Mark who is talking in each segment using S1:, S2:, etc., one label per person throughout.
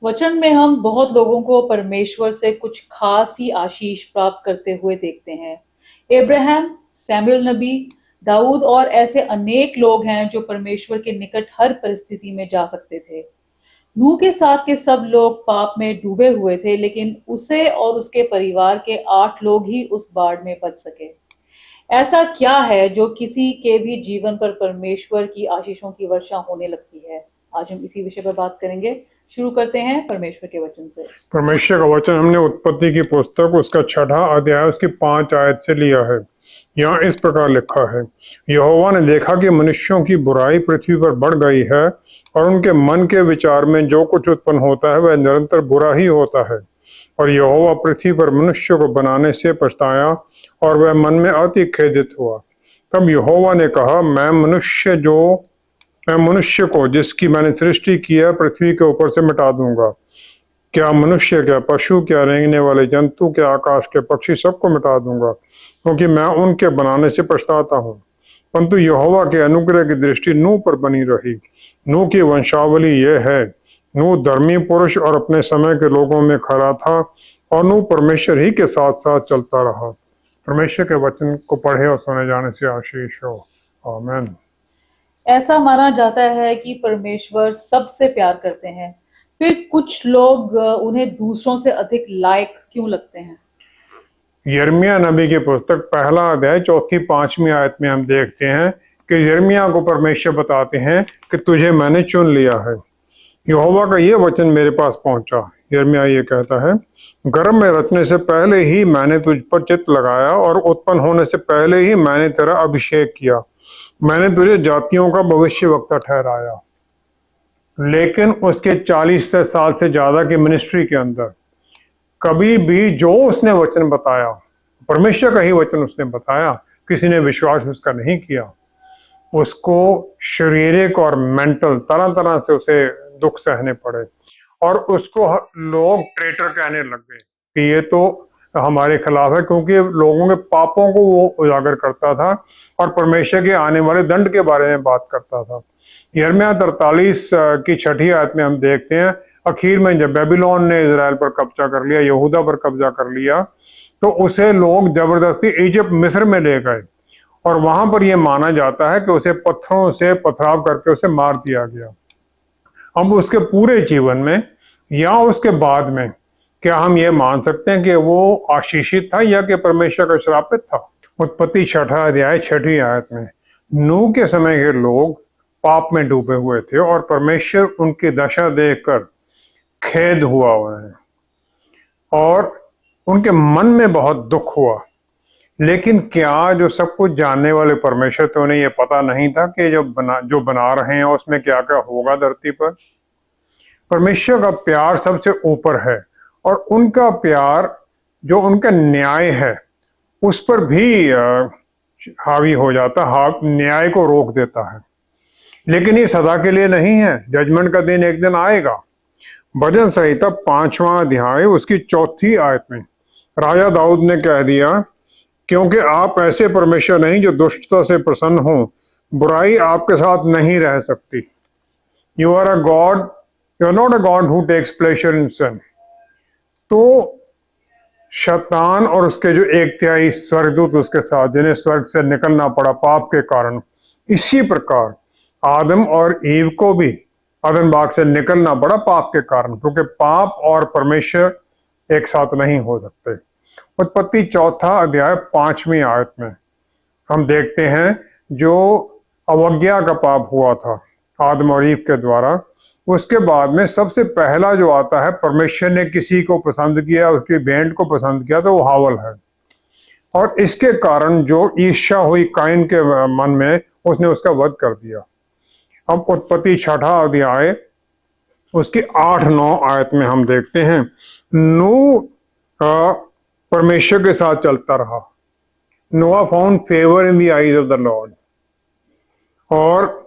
S1: वचन में हम बहुत लोगों को परमेश्वर से कुछ खास ही आशीष प्राप्त करते हुए देखते हैं। अब्राहम, सैमुअल नबी, दाऊद और ऐसे अनेक लोग हैं जो परमेश्वर के निकट हर परिस्थिति में जा सकते थे। नूह के साथ के सब लोग पाप में डूबे हुए थे, लेकिन उसे और उसके परिवार के 8 लोग ही उस बाढ़ में बच सके। ऐसा क्या है जो किसी के भी जीवन पर परमेश्वर की आशीषों की वर्षा होने लगती है? आज हम इसी विषय पर बात करेंगे। शुरू करते हैं परमेश्वर के वचन से।
S2: परमेश्वर का वचन हमने उत्पत्ति की पुस्तक उसका 6वां अध्याय उसकी 5 आयत से लिया है। यहाँ इस प्रकार लिखा है, यहोवा ने देखा कि मनुष्यों की बुराई पृथ्वी पर बढ़ गई है और उनके मन के विचार में जो कुछ उत्पन्न होता है वह निरंतर बुरा ही होता है। और यहोवा पृथ्वी पर मनुष्य को बनाने से पछताया और वह मन में अति खेदित हुआ। तब यहोवा ने कहा, मैं मनुष्य को जिसकी मैंने सृष्टि की है पृथ्वी के ऊपर से मिटा दूंगा। क्या मनुष्य, क्या पशु, क्या रेंगने वाले जंतु, क्या आकाश के पक्षी, सबको मिटा दूंगा, क्योंकि मैं उनके बनाने से पछताता हूँ। परंतु यहोवा के अनुग्रह की दृष्टि नूह पर बनी रही। नूह की वंशावली यह है, नूह धर्मी पुरुष और अपने समय के लोगों में खरा था और नूह परमेश्वर ही के साथ साथ चलता रहा। परमेश्वर के वचन को पढ़े और सुने जाने से आशीष हो। आमीन।
S1: ऐसा माना जाता है कि परमेश्वर सबसे प्यार करते हैं, फिर कुछ लोग उन्हें दूसरों से अधिक लायक क्यों लगते हैं?
S2: यिर्मयाह नबी की पुस्तक 1 अध्याय 4-5 आयत में हम देखते हैं कि यिर्मयाह को परमेश्वर बताते हैं कि तुझे मैंने चुन लिया है। यहोवा का ये वचन मेरे पास पहुंचा। यिर्मयाह ये कहता है, गर्भ में रचने से पहले ही मैंने तुझ पर चित्त लगाया और उत्पन्न होने से पहले ही मैंने तेरा अभिषेक किया। मैंने तुझे जातियों का भविष्यवक्ता ठहराया। लेकिन उसके 40 साल से ज्यादा की मिनिस्ट्री के अंदर कभी भी जो उसने वचन बताया, परमेश्वर का ही वचन उसने बताया, किसी ने विश्वास उसका नहीं किया। उसको शारीरिक और मेंटल तरह तरह से उसे दुख सहने पड़े और उसको लोग ट्रेटर कहने लग गए कि ये तो हमारे खिलाफ है, क्योंकि लोगों के पापों को वो उजागर करता था और परमेश्वर के आने वाले दंड के बारे में बात करता था। यिर्मयाह 43 की 6 आयत में हम देखते हैं, आखिर में जब बेबीलोन ने इजराइल पर कब्जा कर लिया, यहूदा पर कब्जा कर लिया, तो उसे लोग जबरदस्ती इजिप्ट मिस्र में ले गए और वहां पर यह माना जाता है कि उसे पत्थरों से पथराव करके उसे मार दिया गया। अब उसके पूरे जीवन में या उसके बाद में क्या हम ये मान सकते हैं कि वो आशीषित था या कि परमेश्वर का श्रापित था? उत्पत्ति 6 अध्याय 6 आयत में नूह के समय के लोग पाप में डूबे हुए थे और परमेश्वर उनकी दशा देखकर खेद हुआ उन्हें और उनके मन में बहुत दुख हुआ। लेकिन क्या जो सब कुछ जानने वाले परमेश्वर, तो उन्हें यह पता नहीं था कि जो बना रहे हैं उसमें क्या क्या होगा धरती पर? परमेश्वर का प्यार सबसे ऊपर है और उनका प्यार जो उनका न्याय है उस पर भी हावी हो जाता है, न्याय को रोक देता है। लेकिन ये सदा के लिए नहीं है, जजमेंट का दिन एक दिन आएगा। भजन संहिता 5वां अध्याय उसकी 4थी आयत में राजा दाऊद ने कह दिया, क्योंकि आप ऐसे परमेश्वर नहीं जो दुष्टता से प्रसन्न हो, बुराई आपके साथ नहीं रह सकती। You are a god, you are not a god who takes pleasure in sin. तो शैतान और उसके जो 1/3 स्वर्गदूत उसके साथ, जिन्हें स्वर्ग से निकलना पड़ा पाप के कारण, इसी प्रकार आदम और ईव को भी अदन बाग से निकलना पड़ा पाप के कारण, क्योंकि पाप और परमेश्वर एक साथ नहीं हो सकते। उत्पत्ति 4 अध्याय 5वीं आयत में हम देखते हैं जो अवज्ञा का पाप हुआ था आदम और ईव के द्वारा, उसके बाद में सबसे पहला जो आता है, परमेश्वर ने किसी को पसंद किया, उसकी भेंट को पसंद किया, तो वो हावल है। और इसके कारण जो ईर्ष्या हुई काइन के मन में, उसने उसका वध कर दिया। अब उत्पत्ति 6 अध्याय उसकी 8-9 आयत में हम देखते हैं, नूह परमेश्वर के साथ चलता रहा। नोआ found favour in the eyes of the Lord, और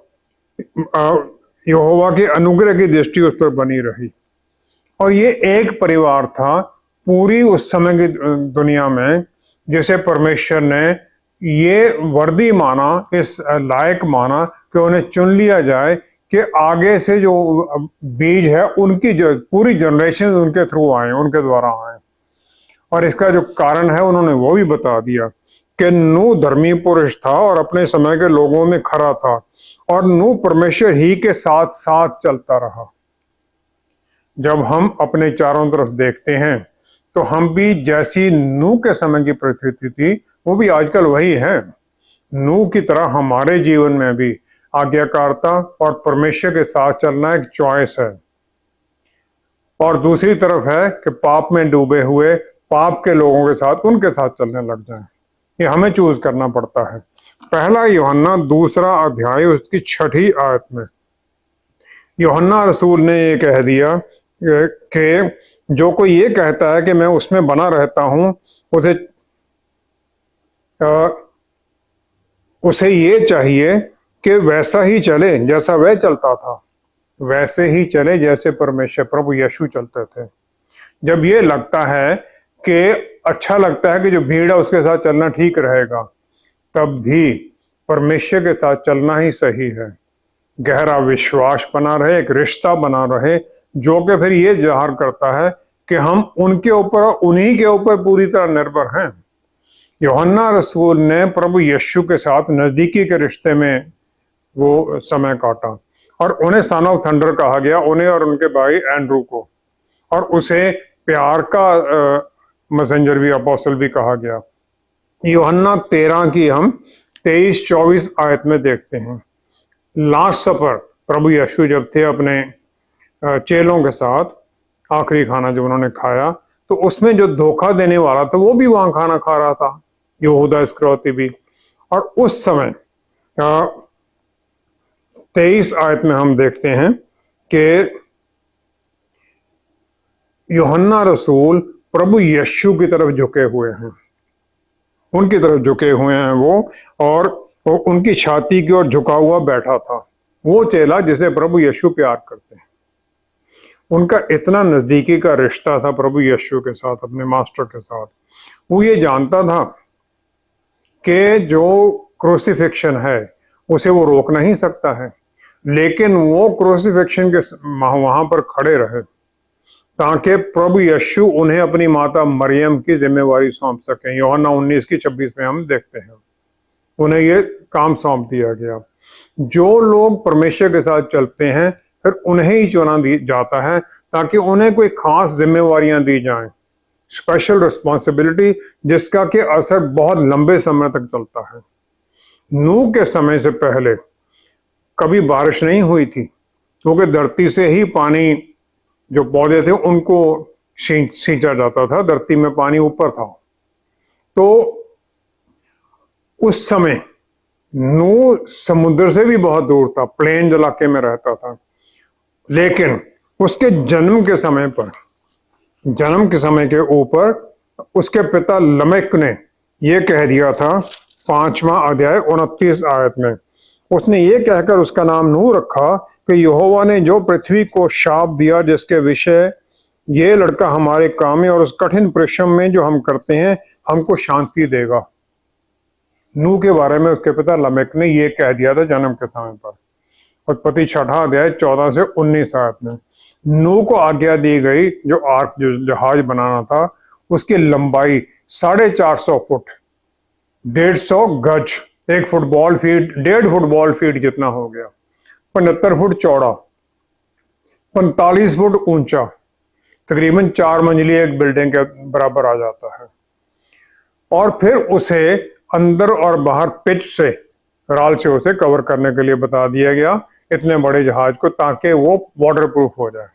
S2: यहोवा के अनुग्रह की दृष्टि उस पर बनी रही। और ये एक परिवार था पूरी उस समय की दुनिया में जिसे परमेश्वर ने ये वर्दी माना, इस लायक माना कि उन्हें चुन लिया जाए कि आगे से जो बीज है उनकी जो पूरी जनरेशन उनके थ्रू आए, उनके द्वारा आए। और इसका जो कारण है उन्होंने वो भी बता दिया कि नूह धर्मी पुरुष था और अपने समय के लोगों में खरा था, और नूह परमेश्वर ही के साथ साथ चलता रहा। जब हम अपने चारों तरफ देखते हैं तो हम भी जैसी नूह के समय की परिस्थिति थी वो भी आजकल वही है। नूह की तरह हमारे जीवन में भी आज्ञाकारिता और परमेश्वर के साथ चलना एक चॉइस है, और दूसरी तरफ है कि पाप में डूबे हुए पाप के लोगों के साथ उनके साथ चलने लग जाएं। ये हमें चूज करना पड़ता है। पहला यूहन्ना 2 अध्याय उसकी 6 आयत में यूहन्ना रसूल ने ये कह दिया कि जो कोई ये कहता है कि मैं उसमें बना रहता हूं, उसे ये चाहिए कि वैसा ही चले जैसा वह चलता था, वैसे ही चले जैसे परमेश्वर प्रभु यीशु चलते थे। जब ये लगता है कि अच्छा लगता है कि जो भीड़ है उसके साथ चलना ठीक रहेगा, तब भी परमेश्वर के साथ चलना ही सही है। गहरा विश्वास बना रहे, एक रिश्ता बना रहे, जो कि फिर ये जाहिर करता है कि हम उनके ऊपर, उन्हीं के ऊपर पूरी तरह निर्भर हैं। यूहन्ना रसूल ने प्रभु यीशु के साथ नजदीकी के रिश्ते में वो समय काटा, और उन्हें सन ऑफ थंडर कहा गया, उन्हें और उनके भाई एंड्रू को, और उसे प्यार का मैसेंजर भी, अपोस्टल भी कहा गया। यूहन्ना 13 की हम 23-24 आयत में देखते हैं। लास्ट सफर प्रभु यीशु जब थे अपने चेलों के साथ, आखिरी खाना जब उन्होंने खाया, तो उसमें जो धोखा देने वाला था वो भी वहां खाना खा रहा था, यहूदा इस्करियोती भी। और उस समय 23 आयत में हम देखते हैं कि यूहन्ना रसूल प्रभु यीशु की तरफ झुके हुए हैं, उनकी तरफ झुके हुए हैं वो, और वो उनकी छाती की ओर झुका हुआ बैठा था। वो चेला जिसे प्रभु यीशु प्यार करते हैं, उनका इतना नजदीकी का रिश्ता था प्रभु यीशु के साथ, अपने मास्टर के साथ। वो ये जानता था कि जो क्रूसिफिक्शन है उसे वो रोक नहीं सकता है, लेकिन वो क्रूसिफिक्शन के वहां पर खड़े रहे ताकि प्रभु यीशु उन्हें अपनी माता मरियम की जिम्मेवारी सौंप सकें। यूहन्ना 19:26 में हम देखते हैं उन्हें ये काम सौंप दिया गया। जो लोग परमेश्वर के साथ चलते हैं फिर उन्हें ही चुना जाता है ताकि उन्हें कोई खास जिम्मेवारियां दी जाएं, स्पेशल रिस्पॉन्सिबिलिटी, जिसका कि असर बहुत लंबे समय तक चलता है। नूह के समय से पहले कभी बारिश नहीं हुई थी, क्योंकि धरती से ही पानी, जो पौधे थे उनको सींचा जाता था, धरती में पानी ऊपर था। तो उस समय नूह समुद्र से भी बहुत दूर था, प्लेन इलाके में रहता था। लेकिन उसके जन्म के समय पर, जन्म के समय के ऊपर उसके पिता लमेक ने यह कह दिया था 5वां अध्याय 29 आयत में, उसने ये कहकर उसका नाम नूह रखा कि यहोवा ने जो पृथ्वी को शाप दिया जिसके विषय ये लड़का हमारे काम में और उस कठिन परिश्रम में जो हम करते हैं हमको शांति देगा। नूह के बारे में उसके पिता लमेक ने ये कह दिया था जन्म के समय पर। उत्पत्ति 6 अध्याय 14 से 19 आयत में नूह को आज्ञा दी गई जो आर्क, जो जहाज बनाना था, उसकी लंबाई 450 फुट, 150 गज, 1 फुटबॉल फील्ड, 1.5 फुटबॉल फील्ड जितना हो गया, 75 फुट चौड़ा, 45 फुट ऊंचा, तकरीबन 4 मंजिली एक बिल्डिंग के बराबर आ जाता है। और फिर उसे अंदर और बाहर पिच से, राल से उसे कवर करने के लिए बता दिया गया इतने बड़े जहाज को, ताकि वो वाटर प्रूफ हो जाए।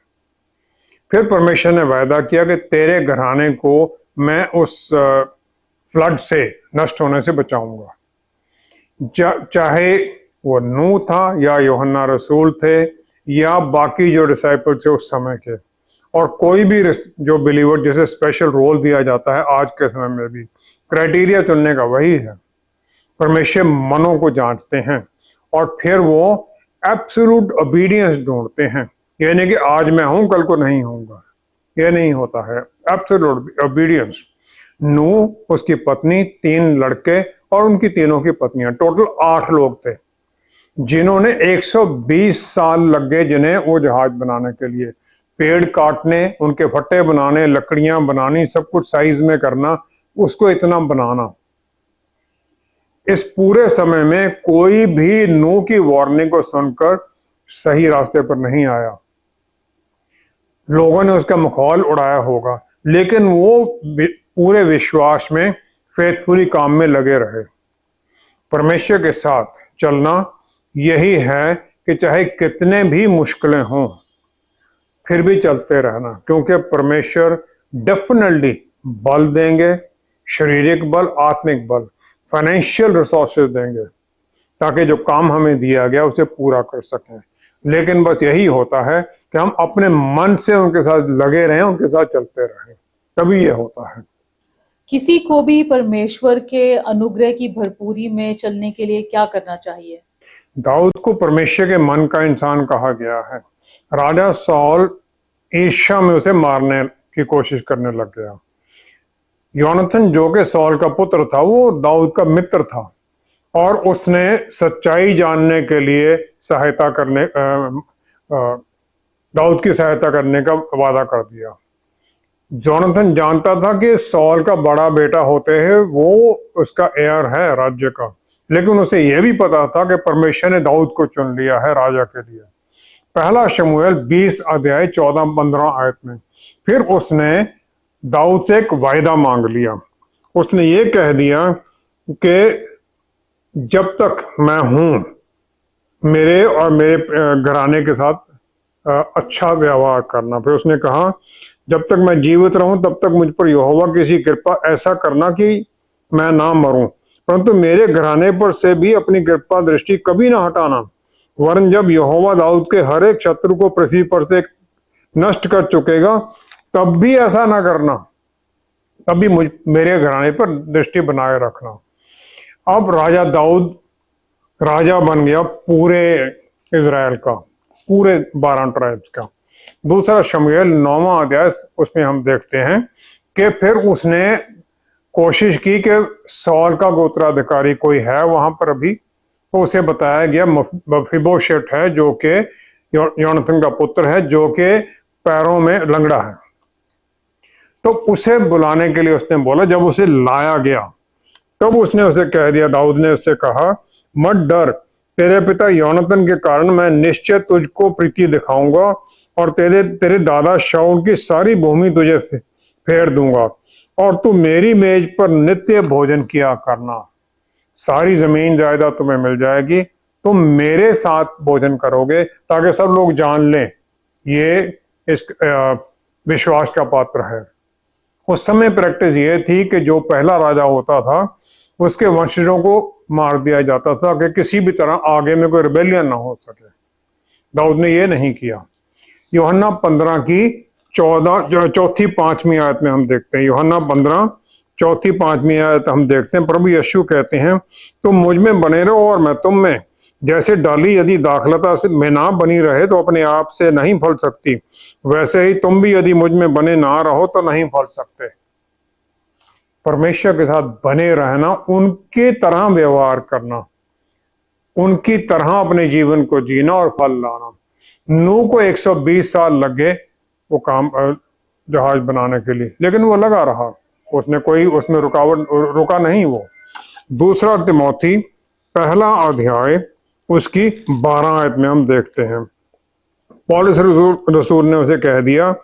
S2: फिर परमेश्वर ने वायदा किया कि तेरे घराने को मैं उस फ्लड से, नष्ट होने से बचाऊंगा। चाहे वो नूह था या यूहन्ना रसूल थे या बाकी जो डिसाइपल थे उस समय के, और कोई भी जो बिलीवर जिसे स्पेशल रोल दिया जाता है आज के समय में भी, क्राइटेरिया चुनने का वही है। परमेश्वर मनों को जांचते हैं और फिर वो एब्सोल्यूट ओबीडियंस ढूंढते हैं, यानी कि आज मैं हूं कल को नहीं होऊंगा, ये नहीं होता है। Absolute obedience. नूह, उसकी पत्नी, 3 लड़के और उनकी तीनों की पत्नियां, टोटल 8 लोग थे। जिन्होंने 120 साल लग गए जिन्हें वो जहाज बनाने के लिए, पेड़ काटने, उनके फट्टे बनाने, लकड़ियां बनानी, सब कुछ साइज में करना, उसको इतना बनाना। इस पूरे समय में कोई भी नूह की वार्निंग को सुनकर सही रास्ते पर नहीं आया। लोगों ने उसका मखौल उड़ाया होगा, लेकिन वो पूरे विश्वास में, फेथफुली काम में लगे रहे। परमेश्वर के साथ चलना यही है कि चाहे कितने भी मुश्किलें हों, फिर भी चलते रहना, क्योंकि परमेश्वर डेफिनेटली बल देंगे, शारीरिक बल, आत्मिक बल, फाइनेंशियल रिसोर्सेज देंगे, ताकि जो काम हमें दिया गया उसे पूरा कर सकें। लेकिन बस यही होता है कि हम अपने मन से उनके साथ लगे रहें, उनके साथ चलते रहें, तभी ये होता है।
S1: किसी को भी परमेश्वर के अनुग्रह की भरपूरी में चलने के लिए क्या करना चाहिए?
S2: दाऊद को परमेश्वर के मन का इंसान कहा गया है। राजा सॉल ईर्ष्या में उसे मारने की कोशिश करने लग गया। योनाथन जो कि सॉल का पुत्र था, वो दाऊद का मित्र था, और उसने सच्चाई जानने के लिए दाऊद की सहायता करने का वादा कर दिया। जोनाथन जानता था कि सॉल का बड़ा बेटा होते हुए वो उसका एयर है राज्य का, लेकिन उसे यह भी पता था कि परमेश्वर ने दाऊद को चुन लिया है राजा के लिए। पहला शमूएल 20 अध्याय 14-15 आयत में फिर उसने दाऊद से एक वायदा मांग लिया। उसने ये कह दिया कि जब तक मैं हूं, मेरे और मेरे घराने के साथ अच्छा व्यवहार करना। फिर उसने कहा, जब तक मैं जीवित रहूं तब तक मुझ पर यहोवा की कृपा ऐसा करना कि मैं ना मरूं, परंतु मेरे घराने पर से भी अपनी कृपा दृष्टि कभी ना हटाना, वरन जब यहोवा दाऊद के हर एक शत्रु को पृथ्वी पर से नष्ट कर चुकेगा तब भी ऐसा ना करना, तब भी मेरे घराने पर दृष्टि बनाए रखना। अब राजा दाऊद राजा बन गया पूरे इजराइल का, पूरे 12 ट्राइब्स का। दूसरा शमूएल 9वां अध्याय, उसमें हम देखते हैं कि फिर उसने कोशिश की कि सॉल का गोत्राधिकारी कोई है वहां पर अभी, तो उसे बताया गया मफीबोशेत है, जो कि योनाथन का पुत्र है, जो कि पैरों में लंगड़ा है। तो उसे बुलाने के लिए उसने बोला। जब उसे लाया गया तब उसने उसे कह दिया, दाऊद ने उससे कहा, मत डर, तेरे पिता योनाथन के कारण मैं निश्चय तुझको प्रीति दिखाऊंगा और तेरे दादा शाऊल की सारी भूमि तुझे फेर दूंगा, और तू मेरी मेज पर नित्य भोजन किया करना। सारी जमीन जायदाद तुम्हें मिल जाएगी, तुम मेरे साथ भोजन करोगे, ताकि सब लोग जान लें ये इस विश्वास का पात्र है। उस समय प्रैक्टिस ये थी कि जो पहला राजा होता था उसके वंशजों को मार दिया जाता था कि किसी भी तरह आगे में कोई रिबेलियन ना हो सके। दाऊद ने ये नहीं किया। यूहन्ना 15 की 4-5 आयत में हम देखते हैं, यूहन्ना 15 4-5 आयत हम देखते हैं, प्रभु यीशु कहते हैं, तुम मुझ में बने रहो और मैं तुम में। जैसे डाली यदि दाखलता से में ना बनी रहे तो अपने आप से नहीं फल सकती, वैसे ही तुम भी यदि मुझ में बने ना रहो तो नहीं फल सकते। परमेश्वर के साथ बने रहना, उनके तरह व्यवहार करना, उनकी तरह अपने जीवन को जीना और फल लाना। नूह को 120 साल लगे वो काम जहाज बनाने के लिए, लेकिन वो लगा रहा, उसमें रुका नहीं वो। दूसरा तिमोथी 1 अध्याय उसकी 12 आयत में हम देखते हैं, पौलुस रसूल ने उसे कह दिया,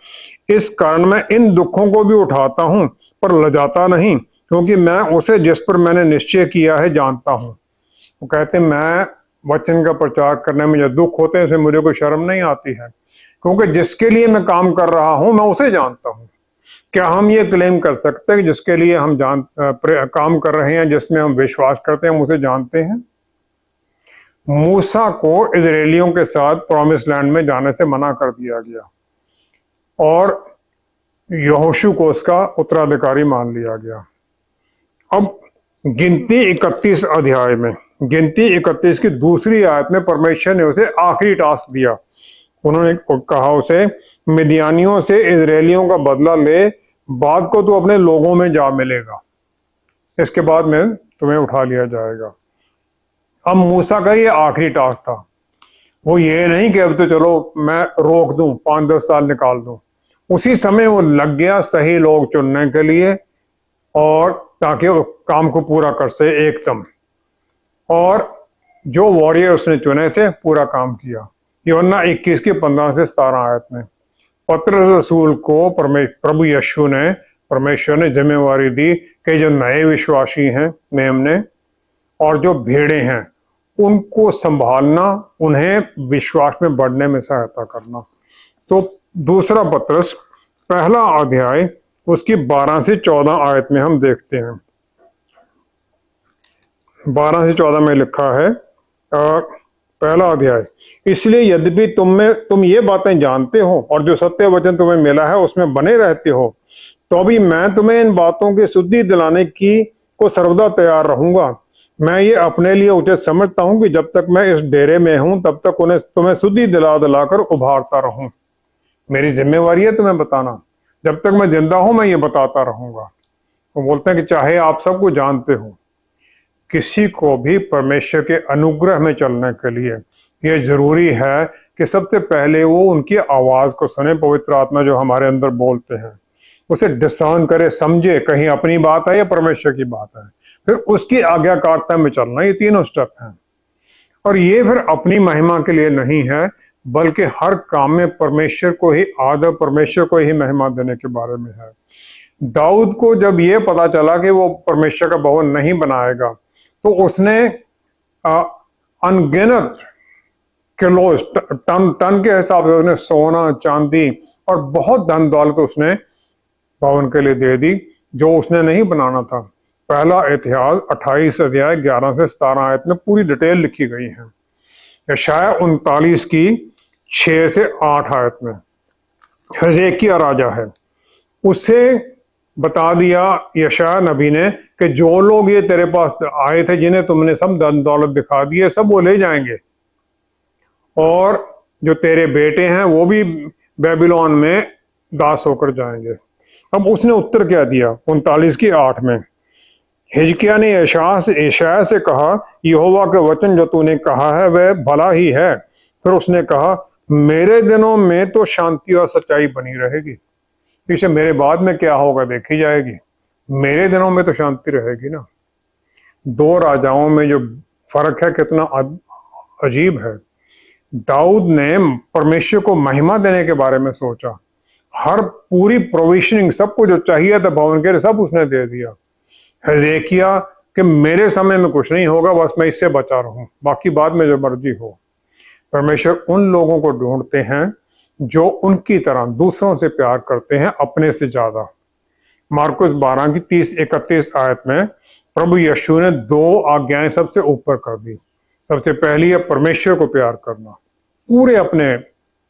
S2: इस कारण मैं इन दुखों को भी उठाता हूं पर लजाता नहीं, क्योंकि मैं उसे जिस पर मैंने निश्चय किया है जानता हूं। वो कहते मैं वचन का प्रचार करने में जो दुख होते हैं उसे मुझे कोई शर्म नहीं आती है, क्योंकि जिसके लिए मैं काम कर रहा हूं मैं उसे जानता हूं। क्या हम ये क्लेम कर सकते हैं कि जिसके लिए हम काम कर रहे हैं, जिसमें हम विश्वास करते हैं, हम उसे जानते हैं? मूसा को इजरायलियों के साथ प्रॉमिस लैंड में जाने से मना कर दिया गया और यहोशू को उसका उत्तराधिकारी मान लिया गया। अब गिनती 31 अध्याय में, गिनती 31 की दूसरी आयत में परमेश्वर ने उसे आखिरी टास्क दिया। उन्होंने कहा उसे, मिदियानियों से इजरायलियों का बदला ले, बाद को तू अपने लोगों में जा मिलेगा, इसके बाद में तुम्हें उठा लिया जाएगा। अब मूसा का ये आखिरी टास्क था। वो ये नहीं कि अब तो चलो मैं रोक दूं, 5-10 साल निकाल दूं। उसी समय वो लग गया सही लोग चुनने के लिए, और ताकि वो काम को पूरा कर सके एकदम। और जो वॉरियर उसने चुने थे पूरा काम किया। यूहन्ना 21 की 15 से 17 आयत में पतरस रसूल को प्रभु यीशु ने, परमेश्वर ने जिम्मेवारी दी कि जो नए विश्वासी हैं मेम ने, और जो भेड़े हैं उनको संभालना, उन्हें विश्वास में बढ़ने में सहायता करना। तो दूसरा पतरस पहला अध्याय उसकी 12 से 14 आयत में हम देखते हैं। 12 से 14 में लिखा है, पहला अध्याय, इसलिए यद्यपि तुम ये बातें जानते हो और जो सत्य वचन तुम्हें मिला है उसमें बने रहते हो, तो भी मैं तुम्हें इन बातों की शुद्धि दिलाने की को सर्वदा तैयार रहूंगा। मैं ये अपने लिए उचित समझता हूं कि जब तक मैं इस डेरे में हूं तब तक उन्हें तुम्हें शुद्धि दिला दिलाकर उभारता रहूं। मेरी जिम्मेवारी है तुम्हें बताना, जब तक मैं जिंदा हूं मैं ये बताता रहूंगा। वो बोलते हैं कि चाहे आप सबको जानते हो, किसी को भी परमेश्वर के अनुग्रह में चलने के लिए यह जरूरी है कि सबसे पहले वो उनकी आवाज को सुने। पवित्र आत्मा जो हमारे अंदर बोलते हैं उसे डिसर्न करे, समझे कहीं अपनी बात है या परमेश्वर की बात है, फिर उसकी आज्ञाकारिता में चलना। ये तीनों स्टेप हैं। और ये फिर अपनी महिमा के लिए नहीं है, बल्कि हर काम में परमेश्वर को ही आदर, परमेश्वर को ही महिमा देने के बारे में है। दाऊद को जब ये पता चला कि वो परमेश्वर का भवन नहीं बनाएगा, तो उसने अनगिनत किलो, टन के हिसाब से उसने सोना, चांदी और बहुत धन दौलत उसने भवन के लिए दे दी, जो उसने नहीं बनाना था। पहला इतिहास 28 अध्याय 11 से 17 आयत में पूरी डिटेल लिखी गई है। यशाया 39 की 6 से 8 आयत में हिजकिय्याह राजा है, उसे बता दिया यशाया नबी ने कि जो लोग ये तेरे पास आए थे, जिन्हें तुमने सब धन दौलत दिखा दी है, सब वो ले जाएंगे, और जो तेरे बेटे हैं वो भी बेबीलोन में दास होकर जाएंगे। अब उसने उत्तर क्या दिया 39 की 8 में, हिजकिय्याह ने यशायाह से कहा, यहोवा के वचन जो तूने कहा है वह भला ही है। फिर उसने कहा, मेरे दिनों में तो शांति और सच्चाई बनी रहेगी। इसे मेरे बाद में क्या होगा देखी जाएगी, मेरे दिनों में तो शांति रहेगी ना। दो राजाओं में जो फर्क है कितना अजीब है। दाऊद ने परमेश्वर को महिमा देने के बारे में सोचा, हर पूरी प्रोविजनिंग, सब कुछ जो चाहिए था भवन के लिए सब उसने दे दिया। हिजकिय्याह कि मेरे समय में कुछ नहीं होगा, बस मैं इससे बचा रहूं, बाकी बाद में जो मर्जी हो। परमेश्वर उन लोगों को ढूंढते हैं जो उनकी तरह दूसरों से प्यार करते हैं अपने से ज्यादा। मार्कुस 12 की 30-31 आयत में प्रभु यीशु ने 2 आज्ञाएं सबसे ऊपर कर दी। सबसे पहली है परमेश्वर को प्यार करना पूरे अपने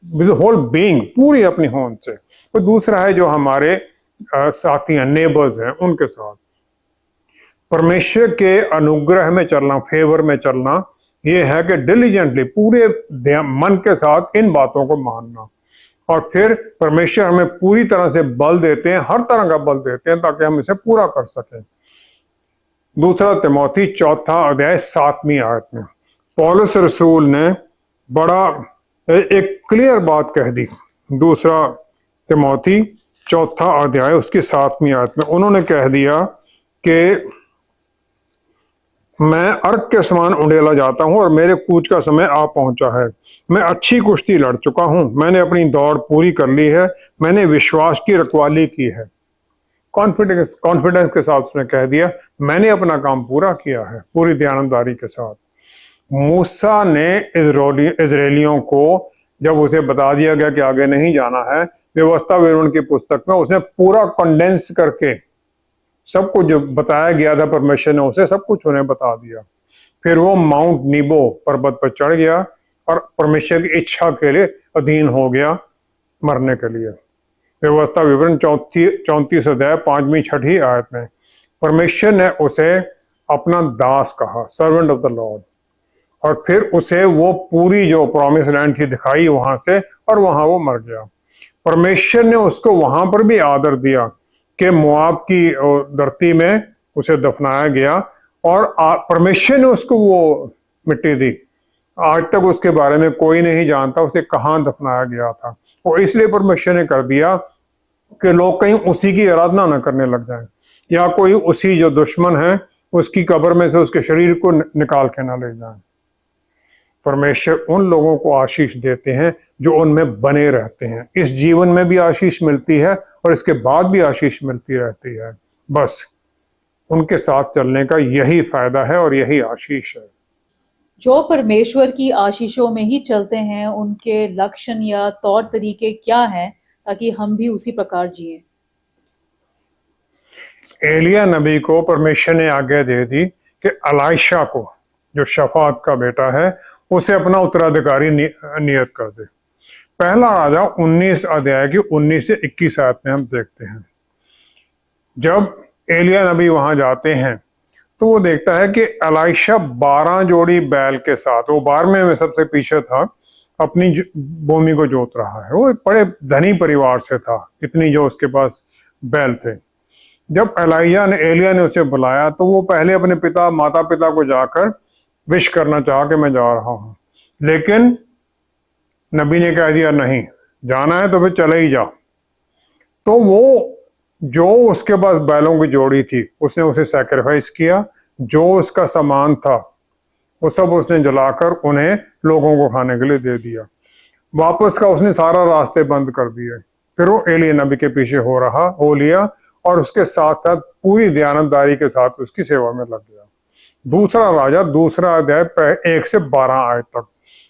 S2: विद होल बीइंग, पूरी अपनी होंद से। तो दूसरा है जो हमारे साथी हैं, नेबर्स हैं, उनके साथ परमेश्वर के अनुग्रह में चलना, फेवर में चलना। ये है कि डिलीजेंटली, पूरे मन के साथ इन बातों को मानना। और फिर परमेश्वर हमें पूरी तरह से बल देते हैं, हर तरह का बल देते हैं ताकि हम इसे पूरा कर सकें। दूसरा तिमोथी 4 अध्याय 7वीं आयत में पौलुस रसूल ने बड़ा एक क्लियर बात कह दी। दूसरा तिमोथी 4 अध्याय उसकी 7वीं आयत में उन्होंने कह दिया कि मैं अर्क के समान उंडेला जाता हूं और मेरे कूच का समय आ पहुंचा है। मैं अच्छी कुश्ती लड़ चुका हूं, मैंने अपनी दौड़ पूरी कर ली है, मैंने विश्वास की रखवाली की है। कॉन्फिडेंस के साथ उसने कह दिया, मैंने अपना काम पूरा किया है, पूरी दयानतदारी के साथ। मूसा ने इजरायलियों को जब उसे बता दिया गया कि आगे नहीं जाना है, व्यवस्था विवरण की पुस्तक में उसने पूरा कंडेंस करके सब कुछ जो बताया गया था परमेश्वर ने उसे सब कुछ उन्हें बता दिया। फिर वो माउंट नीबो पर्वत पर चढ़ गया और परमेश्वर की इच्छा के लिए अधीन हो गया मरने के लिए। व्यवस्था विवरण 34 अध्याय 5वीं-6वीं आयत में परमेश्वर ने उसे अपना दास कहा, सर्वेंट ऑफ द लॉर्ड। और फिर उसे वो पूरी जो प्रॉमिस लैंड थी दिखाई वहां से, और वहां वो मर गया। परमेश्वर ने उसको वहां पर भी आदर दिया कि मोआब की धरती में उसे दफनाया गया, और परमेश्वर ने उसको वो मिट्टी दी। आज तक उसके बारे में कोई नहीं जानता उसे कहाँ दफनाया गया था। और इसलिए परमेश्वर ने कर दिया कि लोग कहीं उसी की आराधना न करने लग जाएं, या कोई उसी जो दुश्मन है उसकी कब्र में से उसके शरीर को निकाल के ना ले जाएं। परमेश्वर उन लोगों को आशीष देते हैं जो उनमें बने रहते हैं। इस जीवन में भी आशीष मिलती है और इसके बाद भी आशीष मिलती रहती है। बस उनके साथ चलने का यही फायदा है और यही आशीष है।
S1: जो परमेश्वर की आशीषों में ही चलते हैं, उनके लक्षण या तौर तरीके क्या हैं ताकि हम भी उसी प्रकार जिएं?
S2: एलिया नबी को परमेश्वर ने आज्ञा दे दी कि एलीशा को, जो शफात का बेटा है, उसे अपना उत्तराधिकारी नियत कर दे। पहला राजा 19 अध्याय की 19 से 21 आयत में हम देखते हैं। जब एलिया नबी वहां जाते हैं तो वो देखता है कि एलीशा 12 जोड़ी बैल के साथ, वो 12वें में सबसे पीछे था, अपनी भूमि को जोत रहा है। वो एक बड़े धनी परिवार से था, इतनी जो उसके पास बैल थे। जब एलिया ने उसे बुलाया तो वो पहले अपने पिता माता पिता को जाकर विश करना चाहा कि मैं जा रहा हूं, लेकिन नबी ने कह दिया नहीं जाना है तो फिर चले ही जा। तो वो जो उसके पास बैलों की जोड़ी थी उसने उसे सैक्रिफाइस किया। जो उसका सामान था वो सब उसने जलाकर उन्हें लोगों को खाने के लिए दे दिया। वापस का उसने सारा रास्ते बंद कर दिए। फिर वो एलिया नबी के पीछे हो लिया और उसके साथ साथ पूरी दयानतदारी के साथ उसकी सेवा में लग गया। दूसरा राजा 2 अध्याय 1 से 12 आयत तक।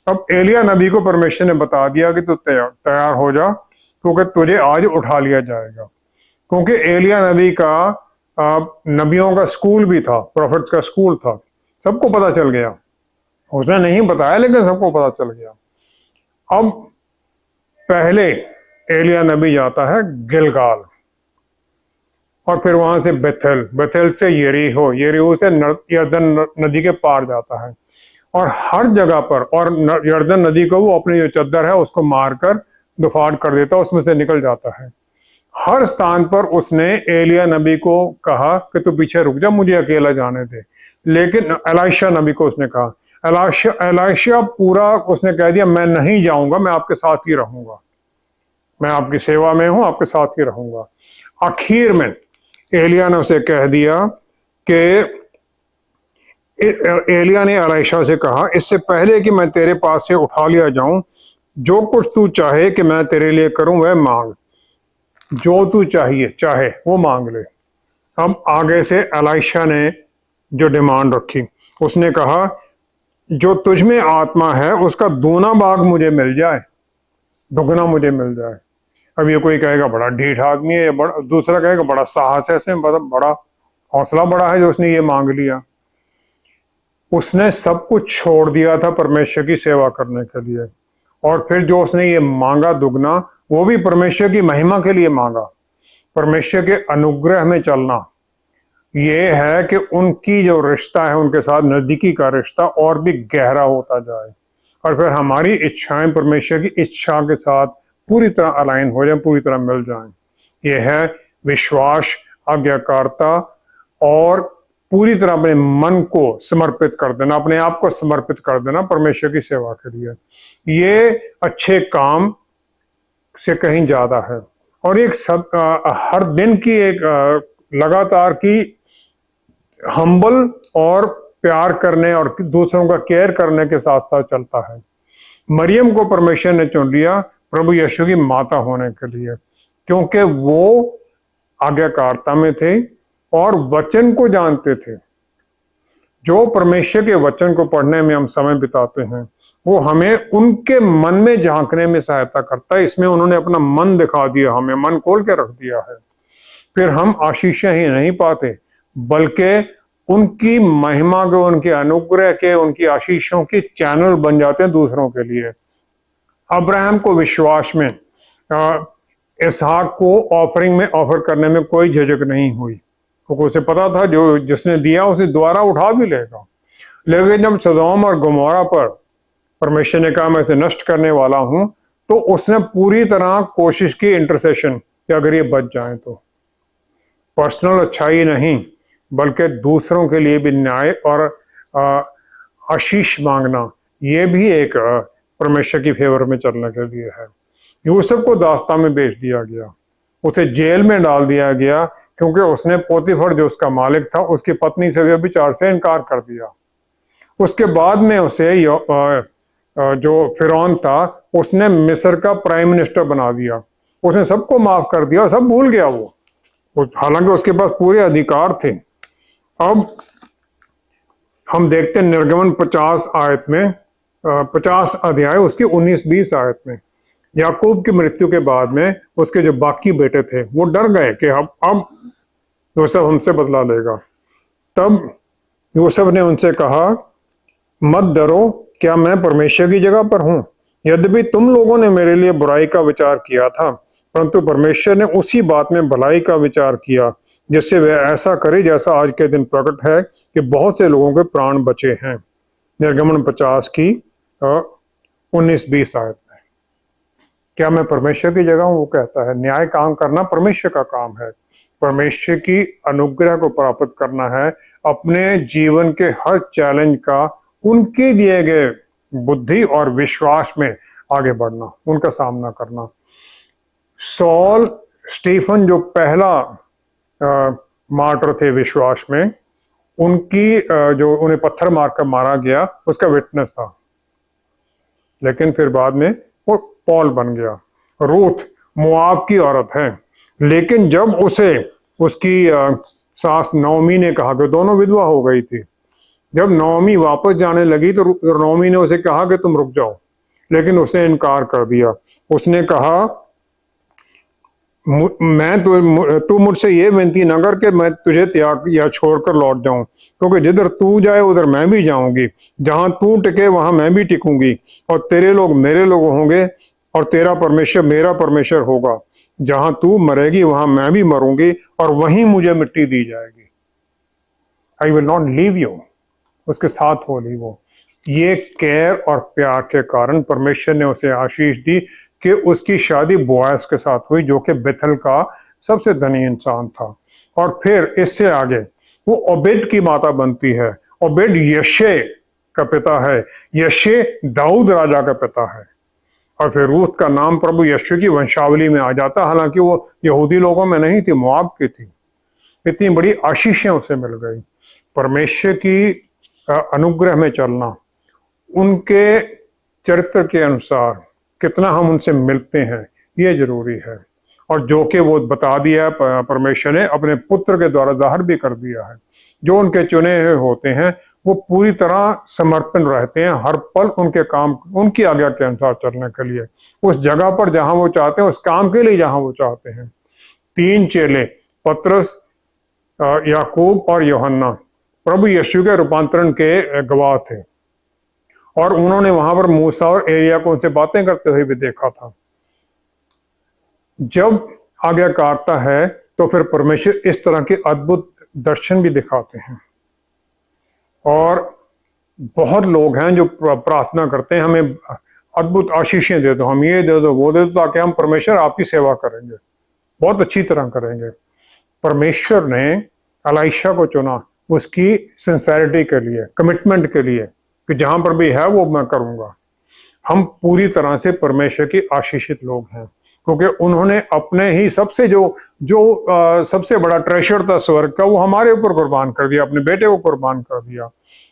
S2: अब एलिया नबी को परमेश्वर ने बता दिया कि तू तैयार हो जा, क्योंकि तुझे आज उठा लिया जाएगा। क्योंकि एलिया नबी का नबियों का स्कूल भी था, प्रॉफिट्स का स्कूल था, सबको पता चल गया। उसने नहीं बताया लेकिन सबको पता चल गया। अब पहले एलिया नबी जाता है गिलगाल और फिर वहां से बेथेल से यरीहो से यरदन नदी के पार जाता है। और हर जगह पर, और यरदन नदी को वो अपनी जो चद्दर है उसको मारकर दुफाड़ कर देता, उसमें से निकल जाता है। हर स्थान पर उसने एलिया नबी को कहा कि तू पीछे रुक जा, मुझे अकेला जाने दे। लेकिन एलीशा नबी को उसने कहा, एलीशा पूरा उसने कह दिया मैं नहीं जाऊंगा, मैं आपके साथ ही रहूंगा, मैं आपकी सेवा में हूं, आपके साथ ही रहूंगा। आखिर में एलिया ने उसे कह दिया कि एलिया ने एलीशा से कहा, इससे पहले कि मैं तेरे पास से उठा लिया जाऊं, जो कुछ तू चाहे कि मैं तेरे लिए करूं वह मांग, जो तू चाहे वो मांग ले। अब आगे से एलीशा ने जो डिमांड रखी, उसने कहा जो तुझ में आत्मा है उसका दूना भाग मुझे मिल जाए, दुगना मुझे मिल जाए। अब ये कोई कहेगा बड़ा ढीठ आदमी है, बड़ा, दूसरा कहेगा बड़ा साहस है इसमें, बड़ा हौसला बड़ा है जो उसने ये मांग लिया। उसने सब कुछ छोड़ दिया था परमेश्वर की सेवा करने के लिए, और फिर जो उसने ये मांगा दुगना, वो भी परमेश्वर की महिमा के लिए मांगा। परमेश्वर के अनुग्रह में चलना ये है कि उनकी जो रिश्ता है उनके साथ, नजदीकी का रिश्ता और भी गहरा होता जाए, और फिर हमारी इच्छाएं परमेश्वर की इच्छा के साथ पूरी तरह अलाइन हो जाए, पूरी तरह मिल जाएं। ये है विश्वास, आज्ञाकारिता और पूरी तरह अपने मन को समर्पित कर देना, अपने आप को समर्पित कर देना परमेश्वर की सेवा के लिए। ये अच्छे काम से कहीं ज्यादा है, और एक हर दिन की एक लगातार की हम्बल और प्यार करने और दूसरों का केयर करने के साथ साथ चलता है। मरियम को परमेश्वर ने चुन लिया प्रभु यीशु की माता होने के लिए, क्योंकि वो आज्ञाकारिता में थे और वचन को जानते थे। जो परमेश्वर के वचन को पढ़ने में हम समय बिताते हैं वो हमें उनके मन में झांकने में सहायता करता है। इसमें उन्होंने अपना मन दिखा दिया, हमें मन खोल के रख दिया है। फिर हम आशीषें ही नहीं पाते बल्कि उनकी महिमा के, उनके अनुग्रह के, उनकी आशीषों के चैनल बन जाते हैं दूसरों के लिए। अब्राहम को विश्वास में इसहाक को ऑफरिंग में ऑफर करने में कोई झिझक नहीं हुई, क्योंकि उसे पता था जो जिसने दिया उसे दोबारा उठा भी लेगा। लेकिन जब सदोम और गमोरा पर परमेश्वर ने कहा मैं इसे नष्ट करने वाला हूं, तो उसने पूरी तरह कोशिश की इंटरसेशन कि अगर ये बच जाए तो पर्सनल अच्छाई नहीं बल्कि दूसरों के लिए भी न्याय और आशीष मांगना, ये भी एक परमेश्वर की फेवर में चलने के लिए है। यूसुफ को दास्तान में बेच दिया गया, उसे जेल में डाल दिया गया, क्योंकि उसने पोतीफर जो उसका मालिक था उसकी पत्नी से व्यभिचार से इनकार कर दिया। उसके बाद में उसे जो फिरौन था उसने मिस्र का प्राइम मिनिस्टर बना दिया, उसने सबको माफ कर दिया, सब भूल गया वो, हालांकि उसके पास पूरे अधिकार थे। अब हम देखते हैं निर्गमन 50 आयत में 50 अध्याय उसकी 19-20 आयत में, याकूब की मृत्यु के बाद में उसके जो बाकी बेटे थे वो डर गए कि अब यूसुफ हमसे बदला लेगा। तब यूसुफ ने उनसे कहा, मत डरो, क्या मैं परमेश्वर की जगह पर हूं? यद्यपि तुम लोगों ने मेरे लिए बुराई का विचार किया था, परंतु परमेश्वर ने उसी बात में भलाई का विचार किया, जिससे वह ऐसा करे जैसा आज के दिन प्रकट है कि बहुत से लोगों के प्राण बचे हैं। निर्गमन 50 की 19-20 आयत में। क्या मैं परमेश्वर की जगह हूं? वो कहता है न्याय काम करना परमेश्वर का काम है, परमेश्वर की अनुग्रह को प्राप्त करना है, अपने जीवन के हर चैलेंज का उनके दिए गए बुद्धि और विश्वास में आगे बढ़ना, उनका सामना करना। सॉल स्टीफन जो पहला मार्टर थे विश्वास में, उनकी जो उन्हें पत्थर मारकर मारा गया उसका विटनेस था, लेकिन फिर बाद में वो पॉल बन गया। रूथ मोआब की औरत है, लेकिन जब उसे उसकी सास नौमी ने कहा कि दोनों विधवा हो गई थी, जब नौमी वापस जाने लगी तो नौमी ने उसे कहा कि तुम रुक जाओ, लेकिन उसने इनकार कर दिया। उसने कहा तू मुझसे ये विनती न कर कि मैं तुझे त्याग या छोड़कर लौट जाऊं, क्योंकि जिधर तू जाए उधर मैं भी जाऊंगी, जहां तू टिके वहां मैं भी टिकूंगी, और तेरे लोग मेरे लोग होंगे और तेरा परमेश्वर मेरा परमेश्वर होगा। जहां तू मरेगी वहां मैं भी मरूंगी और वहीं मुझे मिट्टी दी जाएगी। I will not leave you, उसके साथ होली वो। ये केयर और प्यार के कारण परमेश्वर ने उसे आशीष दी कि उसकी शादी बोआज के साथ हुई, जो कि बेथल का सबसे धनी इंसान था। और फिर इससे आगे वो ओबेद की माता बनती है, ओबेद यशे का पिता है, यशे दाऊद राजा का पिता है, और फिर रूथ का नाम प्रभु यीशु की वंशावली में आ जाता, हालांकि वो यहूदी लोगों में नहीं थी, मोआब की थी। इतनी बड़ी आशीषें उसे मिल गई। परमेश्वर की अनुग्रह में चलना, उनके चरित्र के अनुसार कितना हम उनसे मिलते हैं, ये जरूरी है। और जो कि वो बता दिया परमेश्वर ने अपने पुत्र के द्वारा जाहिर भी कर दिया है। जो उनके चुने हुए होते हैं वो पूरी तरह समर्पण रहते हैं, हर पल उनके काम, उनकी आज्ञा के अनुसार चलने के लिए, उस जगह पर जहां वो चाहते हैं, उस काम के लिए जहां वो चाहते हैं। 3 चेले पतरस, याकूब और यूहन्ना प्रभु यीशु के रूपांतरण के गवाह थे, और उन्होंने वहां पर मूसा और एलिया को उनसे बातें करते हुए भी देखा था। जब आज्ञाकारिता है तो फिर परमेश्वर इस तरह के अद्भुत दर्शन भी दिखाते हैं। और बहुत लोग हैं जो प्रार्थना करते हैं, हमें अद्भुत आशीषें दे दो, हम ये दे दो वो दे दो, ताकि हम परमेश्वर आपकी सेवा करेंगे, बहुत अच्छी तरह करेंगे। परमेश्वर ने एलीशा को चुना उसकी सिंसेरिटी के लिए, कमिटमेंट के लिए, कि जहां पर भी है वो मैं करूंगा। हम पूरी तरह से परमेश्वर की आशीषित लोग हैं, क्योंकि उन्होंने अपने ही सबसे सबसे बड़ा ट्रेशर था स्वर्ग का, वो हमारे ऊपर कुर्बान कर दिया, अपने बेटे को कुर्बान कर दिया।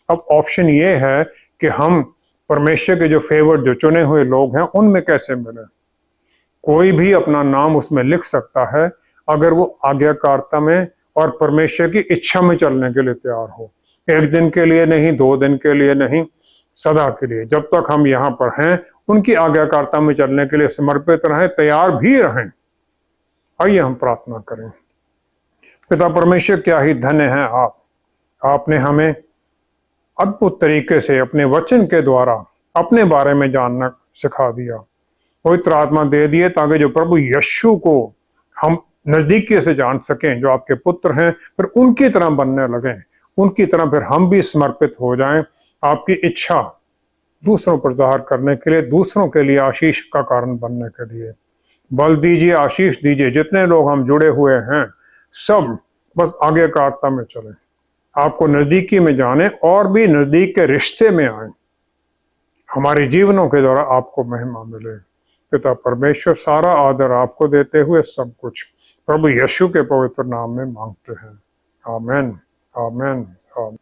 S2: अब ऑप्शन ये है कि हम परमेश्वर के जो फेवर्ड, जो चुने हुए लोग हैं, उनमें कैसे मिले। कोई भी अपना नाम उसमें लिख सकता है अगर वो आज्ञाकारिता में और परमेश्वर की इच्छा में चलने के लिए तैयार हो। 1 दिन के लिए नहीं, 2 दिन के लिए नहीं, सदा के लिए, जब तक हम यहाँ पर हैं उनकी आज्ञाकारिता में चलने के लिए समर्पित रहें, तैयार भी रहें। आइए हम प्रार्थना करें। पिता परमेश्वर, क्या ही धन्य है आपने हमें अद्भुत तरीके से अपने वचन के द्वारा अपने बारे में जानना सिखा दिया। पवित्र आत्मा दे दिए ताकि जो प्रभु यीशु को हम नजदीकी से जान सकें, जो आपके पुत्र हैं, फिर उनकी तरह बनने लगें, उनकी तरह फिर हम भी समर्पित हो जाएं, आपकी इच्छा दूसरों पर जाहिर करने के लिए, दूसरों के लिए आशीष का कारण बनने के लिए। बल दीजिए, आशीष दीजिए, जितने लोग हम जुड़े हुए हैं सब बस आज्ञाकारिता में चलें। आपको नजदीकी में जाने और भी नजदीक के रिश्ते में आए, हमारे जीवनों के द्वारा आपको महिमा मिले। पिता परमेश्वर, सारा आदर आपको देते हुए सब कुछ प्रभु यीशु के पवित्र नाम में मांगते हैं। आमेन, आमेन, आमेन।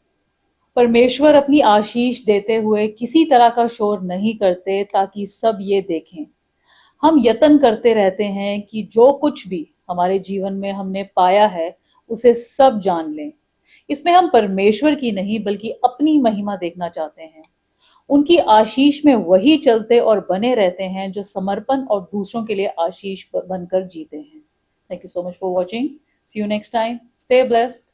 S1: परमेश्वर अपनी आशीष देते हुए किसी तरह का शोर नहीं करते ताकि सब ये देखें। हम यत्न करते रहते हैं कि जो कुछ भी हमारे जीवन में हमने पाया है उसे सब जान लें। इसमें हम परमेश्वर की नहीं बल्कि अपनी महिमा देखना चाहते हैं। उनकी आशीष में वही चलते और बने रहते हैं जो समर्पण और दूसरों के लिए आशीष बनकर जीते हैं। Thank you so much for watching. See you next time. Stay blessed.